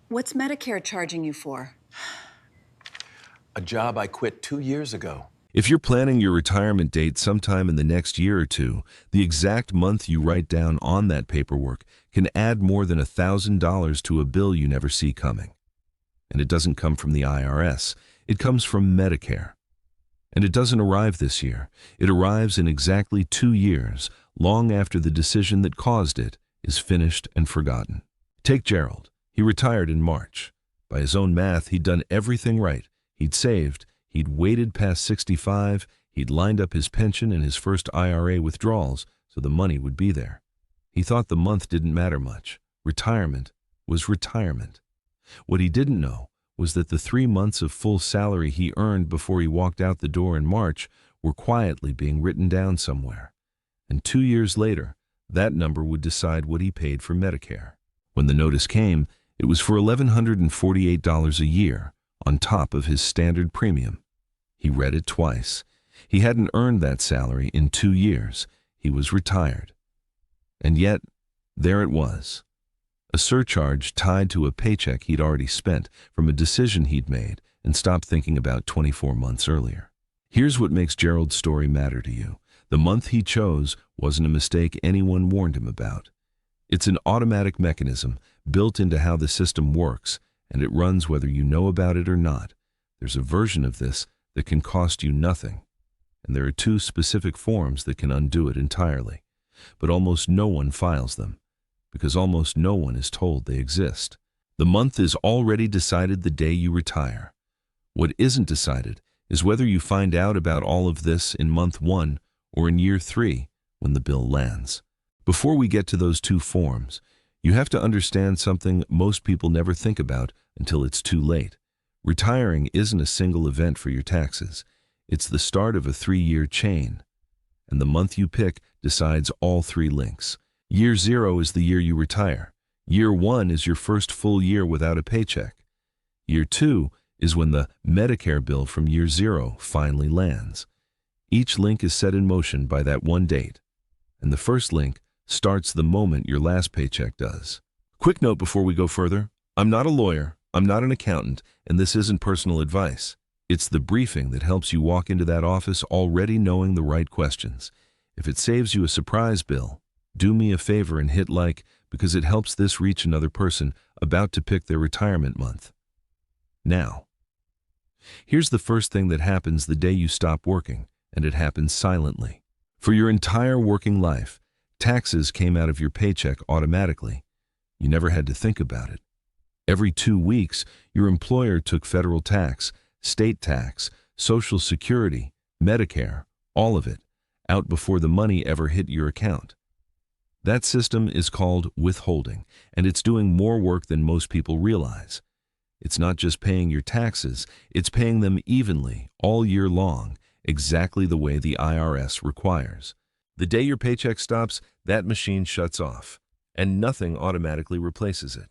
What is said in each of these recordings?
What's Medicare charging you for? A job I quit 2 years ago. If you're planning your retirement date sometime in the next year or two, the exact month you write down on that paperwork can add more than $1,000 to a bill you never see coming. And it doesn't come from the IRS, it comes from Medicare. And it doesn't arrive this year, it arrives in exactly 2 years, long after the decision that caused it is finished and forgotten. Take Gerald. He retired in March. By his own math, he'd done everything right. He'd saved, he'd waited past 65, he'd lined up his pension and his first IRA withdrawals so the money would be there. He thought the month didn't matter much. Retirement was retirement. What he didn't know was that the 3 months of full salary he earned before he walked out the door in March were quietly being written down somewhere. And 2 years later, that number would decide what he paid for Medicare. When the notice came, it was for $1,148 a year, on top of his standard premium. He read it twice. He hadn't earned that salary in 2 years. He was retired. And yet, there it was. A surcharge tied to a paycheck he'd already spent from a decision he'd made and stopped thinking about 24 months earlier. Here's what makes Gerald's story matter to you. The month he chose wasn't a mistake anyone warned him about. It's an automatic mechanism built into how the system works, and it runs whether you know about it or not. There's a version of this that can cost you nothing, and there are 2 specific forms that can undo it entirely. But almost no one files them, because almost no one is told they exist. The month is already decided the day you retire. What isn't decided is whether you find out about all of this in month 1 or in year 3 when the bill lands. Before we get to those 2 forms, you have to understand something most people never think about until it's too late. Retiring isn't a single event for your taxes. It's the start of a 3-year chain. And the month you pick decides all 3 links. Year 0 is the year you retire. Year 1 is your first full year without a paycheck. Year 2 is when the Medicare bill from year 0 finally lands. Each link is set in motion by that one date. And the first link starts the moment your last paycheck does. Quick note before we go further. I'm not a lawyer, I'm not an accountant, and this isn't personal advice. It's the briefing that helps you walk into that office already knowing the right questions. If it saves you a surprise bill, do me a favor and hit like, because it helps this reach another person about to pick their retirement month. Now, here's the first thing that happens the day you stop working, and it happens silently. For your entire working life, taxes came out of your paycheck automatically. You never had to think about it. Every 2 weeks, your employer took federal tax, state tax, Social Security, Medicare, all of it, out before the money ever hit your account. That system is called withholding, and it's doing more work than most people realize. It's not just paying your taxes, it's paying them evenly, all year long, exactly the way the IRS requires. The day your paycheck stops, that machine shuts off, and nothing automatically replaces it.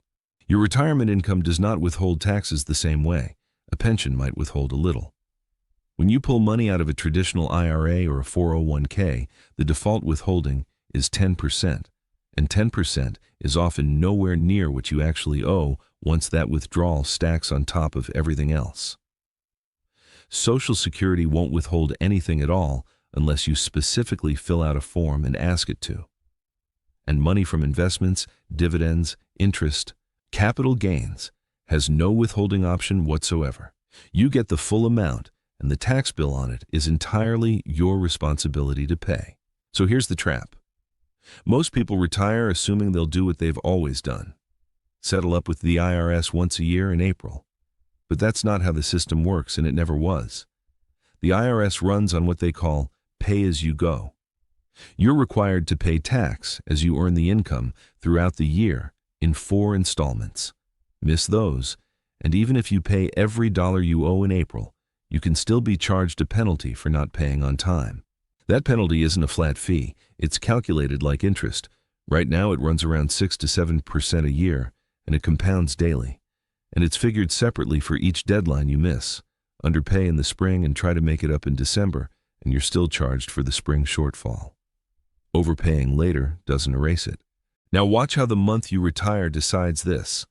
Your retirement income does not withhold taxes the same way. A pension might withhold a little. When you pull money out of a traditional IRA or a 401k, the default withholding is 10%, and 10% is often nowhere near what you actually owe once that withdrawal stacks on top of everything else. Social Security won't withhold anything at all unless you specifically fill out a form and ask it to. And money from investments, dividends, interest, capital gains has no withholding option whatsoever. You get the full amount, and the tax bill on it is entirely your responsibility to pay. So here's the trap. Most people retire assuming they'll do what they've always done. Settle up with the IRS once a year in April. But that's not how the system works, and it never was. The IRS runs on what they call pay-as-you-go. You're required to pay tax as you earn the income throughout the year in 4 installments. Miss those, and even if you pay every dollar you owe in April, you can still be charged a penalty for not paying on time. That penalty isn't a flat fee, it's calculated like interest. Right now it runs around 6 to 7% a year, and it compounds daily. And it's figured separately for each deadline you miss. Underpay in the spring and try to make it up in December, and you're still charged for the spring shortfall. Overpaying later doesn't erase it. Now watch how the month you retire decides this.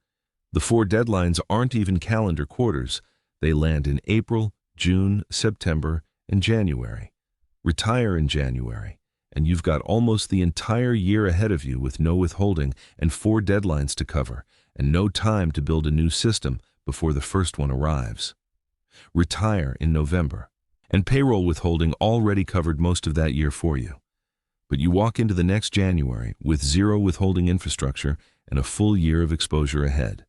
The 4 deadlines aren't even calendar quarters. They land in April, June, September, and January. Retire in January, and you've got almost the entire year ahead of you with no withholding and 4 deadlines to cover, and no time to build a new system before the first one arrives. Retire in November, and payroll withholding already covered most of that year for you. But you walk into the next January with 0 withholding infrastructure and a full year of exposure ahead.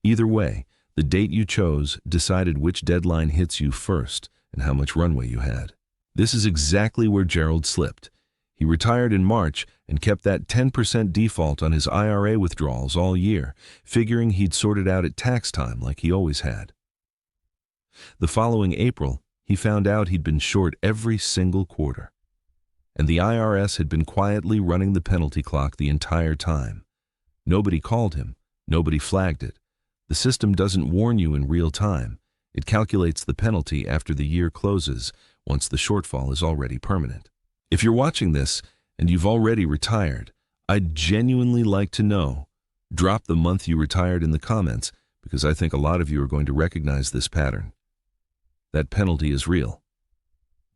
Either way, the date you chose decided which deadline hits you first and how much runway you had. This is exactly where Gerald slipped. He retired in March and kept that 10% default on his IRA withdrawals all year, figuring he'd sort it out at tax time like he always had. The following April, he found out he'd been short every single quarter. And the IRS had been quietly running the penalty clock the entire time. Nobody called him. Nobody flagged it. The system doesn't warn you in real time. It calculates the penalty after the year closes, once the shortfall is already permanent. If you're watching this and you've already retired, I'd genuinely like to know. Drop the month you retired in the comments, because I think a lot of you are going to recognize this pattern. That penalty is real.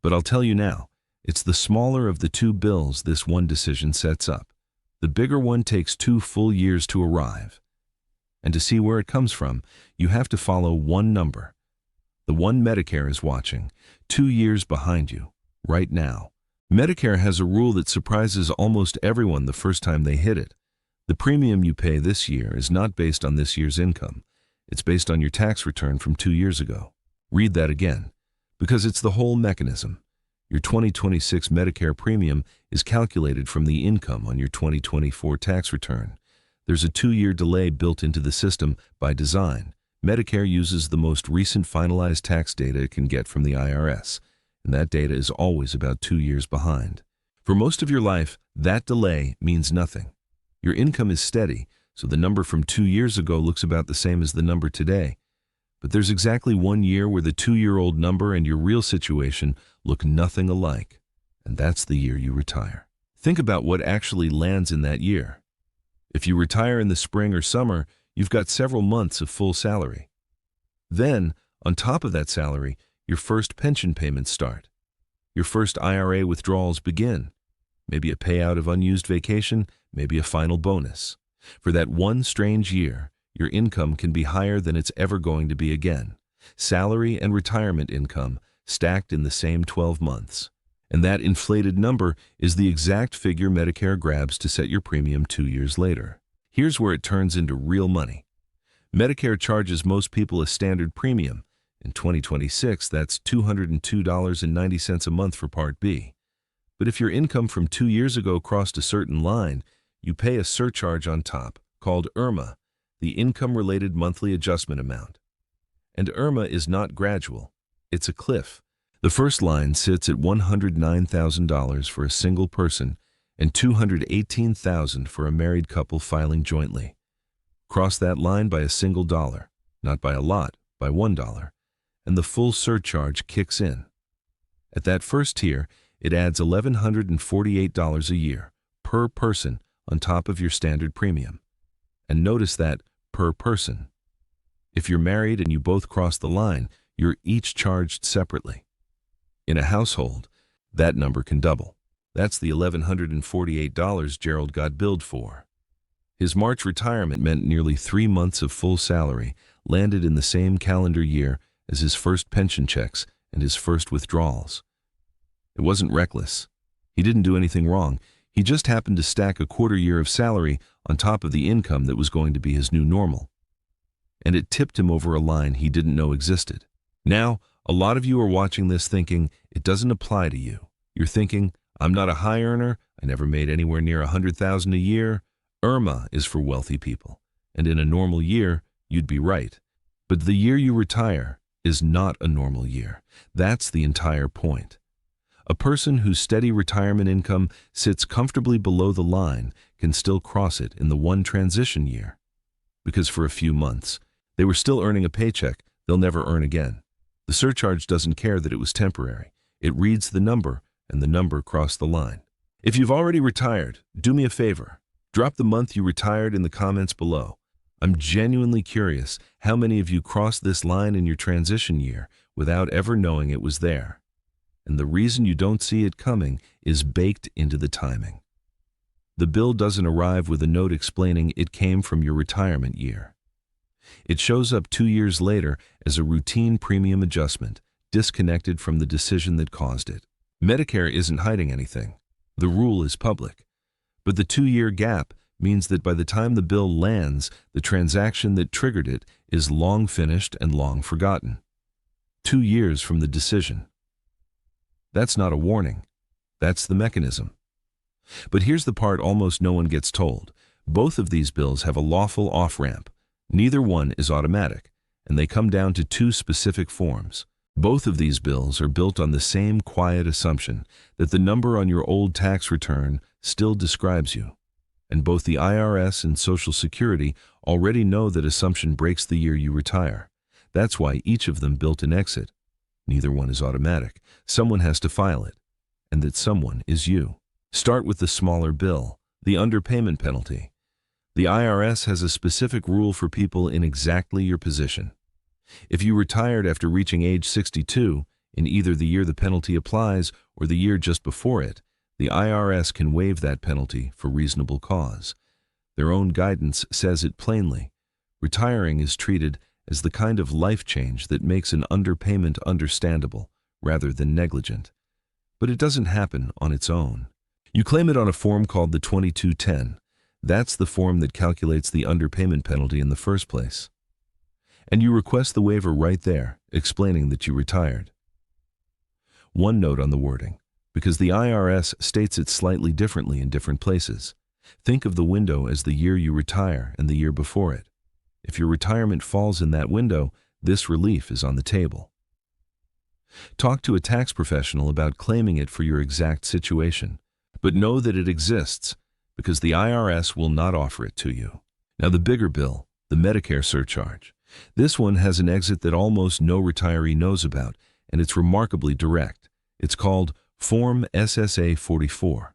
But I'll tell you now, it's the smaller of the 2 bills this one decision sets up. The bigger one takes 2 full years to arrive. And to see where it comes from, you have to follow one number. The one Medicare is watching, 2 years behind you, right now. Medicare has a rule that surprises almost everyone the first time they hit it. The premium you pay this year is not based on this year's income. It's based on your tax return from 2 years ago. Read that again, because it's the whole mechanism. Your 2026 Medicare premium is calculated from the income on your 2024 tax return. There's a 2-year delay built into the system by design. Medicare uses the most recent finalized tax data it can get from the IRS, and that data is always about 2 years behind. For most of your life, that delay means nothing. Your income is steady, so the number from 2 years ago looks about the same as the number today. But there's exactly 1 year where the 2-year-old number and your real situation look nothing alike, and that's the year you retire. Think about what actually lands in that year. If you retire in the spring or summer, you've got several months of full salary. Then, on top of that salary, your first pension payments start. Your first IRA withdrawals begin. Maybe a payout of unused vacation, maybe a final bonus. For that one strange year, your income can be higher than it's ever going to be again. Salary and retirement income stacked in the same 12 months. And that inflated number is the exact figure Medicare grabs to set your premium 2 years later. Here's where it turns into real money. Medicare charges most people a standard premium. In 2026, that's $202.90 a month for Part B. But if your income from 2 years ago crossed a certain line, you pay a surcharge on top, called IRMA, the Income-Related Monthly Adjustment Amount. And IRMA is not gradual. It's a cliff. The first line sits at $109,000 for a single person and $218,000 for a married couple filing jointly. Cross that line by a single dollar, not by a lot, by $1, and the full surcharge kicks in. At that first tier, it adds $1,148 a year per person on top of your standard premium. And notice that per person. If you're married and you both cross the line, you're each charged separately. In a household, that number can double. That's the $1,148 Gerald got billed for. His March retirement meant nearly 3 months of full salary landed in the same calendar year as his first pension checks and his first withdrawals. It wasn't reckless. He didn't do anything wrong. He just happened to stack a quarter year of salary on top of the income that was going to be his new normal. And it tipped him over a line he didn't know existed. Now, a lot of you are watching this thinking it doesn't apply to you. You're thinking, I'm not a high earner, I never made anywhere near $100,000 a year. IRMA is for wealthy people, and in a normal year, you'd be right. But the year you retire is not a normal year. That's the entire point. A person whose steady retirement income sits comfortably below the line can still cross it in the one transition year. Because for a few months, they were still earning a paycheck they'll never earn again. The surcharge doesn't care that it was temporary. It reads the number, and the number crossed the line. If you've already retired, do me a favor. Drop the month you retired in the comments below. I'm genuinely curious how many of you crossed this line in your transition year without ever knowing it was there. And the reason you don't see it coming is baked into the timing. The bill doesn't arrive with a note explaining it came from your retirement year. It shows up 2 years later as a routine premium adjustment, disconnected from the decision that caused it. Medicare isn't hiding anything. The rule is public. But the 2-year gap means that by the time the bill lands, the transaction that triggered it is long finished and long forgotten. 2 years from the decision. That's not a warning. That's the mechanism. But here's the part almost no one gets told. Both of these bills have a lawful off-ramp. Neither one is automatic, and they come down to 2 specific forms. Both of these bills are built on the same quiet assumption that the number on your old tax return still describes you. And both the IRS and Social Security already know that assumption breaks the year you retire. That's why each of them built an exit. Neither one is automatic. Someone has to file it, and that someone is you. Start with the smaller bill, the underpayment penalty. The IRS has a specific rule for people in exactly your position. If you retired after reaching age 62, in either the year the penalty applies or the year just before it, the IRS can waive that penalty for reasonable cause. Their own guidance says it plainly. Retiring is treated as the kind of life change that makes an underpayment understandable rather than negligent. But it doesn't happen on its own. You claim it on a form called the 2210. That's the form that calculates the underpayment penalty in the first place. And you request the waiver right there, explaining that you retired. One note on the wording, because the IRS states it slightly differently in different places. Think of the window as the year you retire and the year before it. If your retirement falls in that window, this relief is on the table. Talk to a tax professional about claiming it for your exact situation, but know that it exists because the IRS will not offer it to you. Now the bigger bill, the Medicare surcharge. This one has an exit that almost no retiree knows about, and it's remarkably direct. It's called Form SSA 44.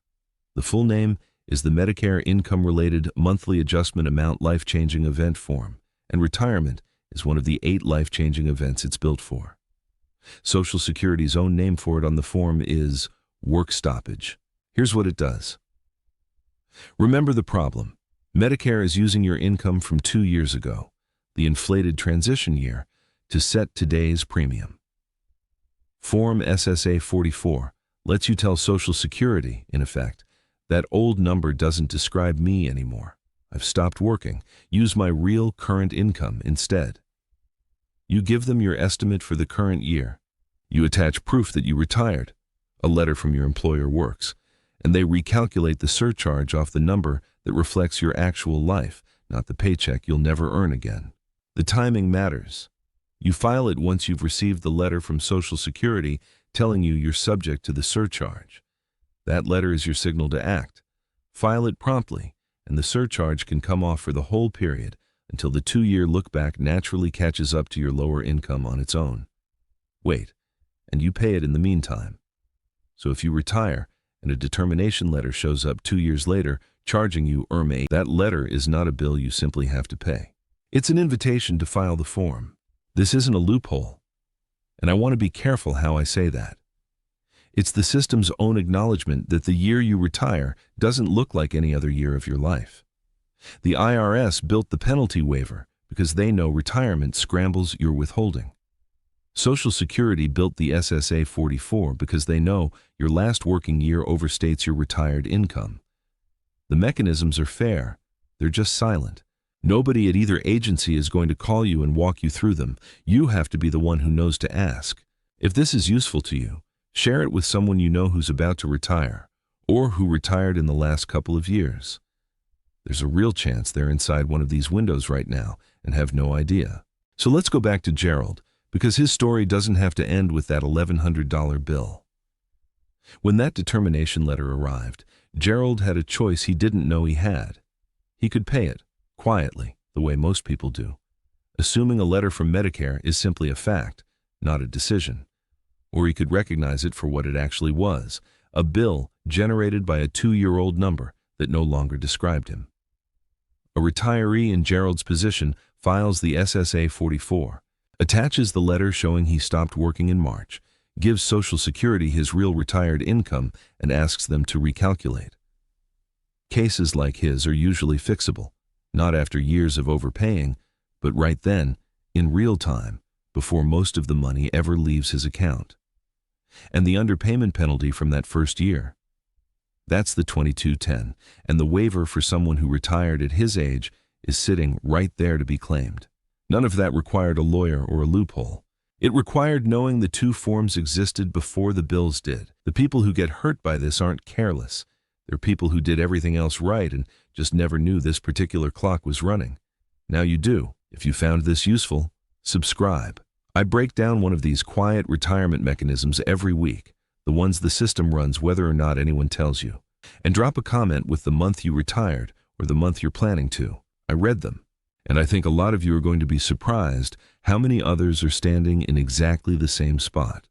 The full name is the Medicare Income-Related Monthly Adjustment Amount Life-Changing Event Form, and retirement is one of the 8 life-changing events it's built for. Social Security's own name for it on the form is work stoppage. Here's what it does. Remember the problem. Medicare is using your income from 2 years ago, the inflated transition year, to set today's premium. Form SSA 44 lets you tell Social Security, in effect, that old number doesn't describe me anymore. I've stopped working. Use my real current income instead. You give them your estimate for the current year. You attach proof that you retired. A letter from your employer works, and they recalculate the surcharge off the number that reflects your actual life, not the paycheck you'll never earn again. The timing matters. You file it once you've received the letter from Social Security telling you you're subject to the surcharge. That letter is your signal to act. File it promptly, and the surcharge can come off for the whole period until the 2-year look-back naturally catches up to your lower income on its own. Wait, and you pay it in the meantime. So if you retire and a determination letter shows up 2 years later charging you ERM-8, that letter is not a bill you simply have to pay. It's an invitation to file the form. This isn't a loophole, and I want to be careful how I say that. It's the system's own acknowledgement that the year you retire doesn't look like any other year of your life. The IRS built the penalty waiver because they know retirement scrambles your withholding. Social Security built the SSA 44 because they know your last working year overstates your retired income. The mechanisms are fair, they're just silent. Nobody at either agency is going to call you and walk you through them. You have to be the one who knows to ask. If this is useful to you, share it with someone you know who's about to retire, or who retired in the last couple of years. There's a real chance they're inside one of these windows right now and have no idea. So let's go back to Gerald, because his story doesn't have to end with that $1,100 bill. When that determination letter arrived, Gerald had a choice he didn't know he had. He could pay it, quietly, the way most people do, assuming a letter from Medicare is simply a fact, not a decision. Or he could recognize it for what it actually was, a bill generated by a 2-year-old number that no longer described him. A retiree in Gerald's position files the SSA 44, attaches the letter showing he stopped working in March, gives Social Security his real retired income, and asks them to recalculate. Cases like his are usually fixable, not after years of overpaying, but right then, in real time, before most of the money ever leaves his account. And the underpayment penalty from that first year. That's the 2210, and the waiver for someone who retired at his age is sitting right there to be claimed. None of that required a lawyer or a loophole. It required knowing the two forms existed before the bills did. The people who get hurt by this aren't careless. They're people who did everything else right and just never knew this particular clock was running. Now you do. If you found this useful, subscribe. I break down one of these quiet retirement mechanisms every week, the ones the system runs whether or not anyone tells you. And drop a comment with the month you retired or the month you're planning to. I read them. And I think a lot of you are going to be surprised how many others are standing in exactly the same spot.